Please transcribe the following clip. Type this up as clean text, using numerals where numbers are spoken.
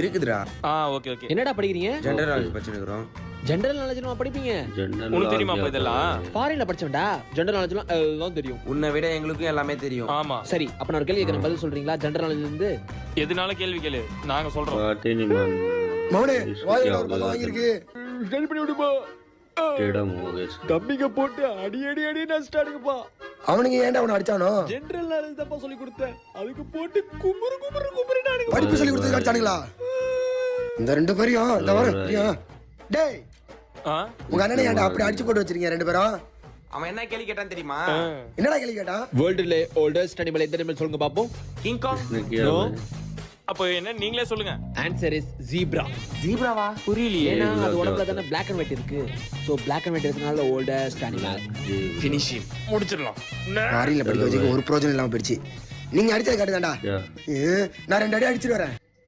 இருக்குதுடா. Okay okay. என்னடா படிக்கிறீங்க? ஜெனரல் நாலேஜ் படிச்சிருக்கோம். ஜெனரல் நாலேஜ்லாம் படிப்பீங்க? உனக்கு தெரியுமா அப்ப இதெல்லாம்? ஃபாரின்ல படிச்சவன்டா. ஜெனரல் நாலேஜ்லாம் எல்லாம் தெரியும். உன்னை விட எங்களுக்கும் எல்லாமே தெரியும். ஆமா. சரி, அப்ப நான் ஒரு கேள்வி கேக்குறேன், பதில் சொல்றீங்களா? ஜெனரல் நாலேஜ்ல இருந்து எதுனால கேள்வி கேளு, நாங்க சொல்றோம். மௌனே வாயில ஒரு பல்ல வாங்கிருக்கு. சரி பண்ணி விடுப்பா. தம்பிங்க போட்டு அடி அடி அடி நஷ்டாடுங்கப்பா. அவனுங்க ஏன்டா அவனை அடிச்சானோ? ஜெனரல் நாலேஜ் தப்பா சொல்லி கொடுத்தேன், அதுக்கு போட்டு குமுறு குமுறு குமுறுனானுங்க. படிப்பு சொல்லி கொடுத்து அடிச்சானுங்களா? இந்த ரெண்டு பேரையும் இந்த வர டேய், உங்க அண்ணனை ஏன்டா அப்படி அடிச்சு போட்டு வச்சிருக்கீங்க ரெண்டு பேரும்? அவன் என்ன கேள்வி கேட்டான் தெரியுமா? என்னடா கேள்வி கேட்டான்? வேர்ல்டுல ஓல்டஸ்ட் அனிமல் எந்த அனிமல் சொல்லுங்க பாப்போம். King Kong. நோ, அப்ப என்ன நீங்களே சொல்லுங்க. Answer is zebra. ஜீப்ராவா? புரியலையே. ஏன்னா அது உடம்புல தானே black and white இருக்கு. சோ black and white இருக்கனால ஓல்டஸ்ட் அனிமல். ஃபினிஷிங் முடிச்சிடலாம். ஃபாரின்ல படிக்க வச்சுக்க ஒரு ப்ரோஜனம் இல்லாம போயிடுச்சு. நீங்க அடிச்சது காட்டுதாண்டா. நான் 2 அடி அடிச்சிட்டு வரேன்.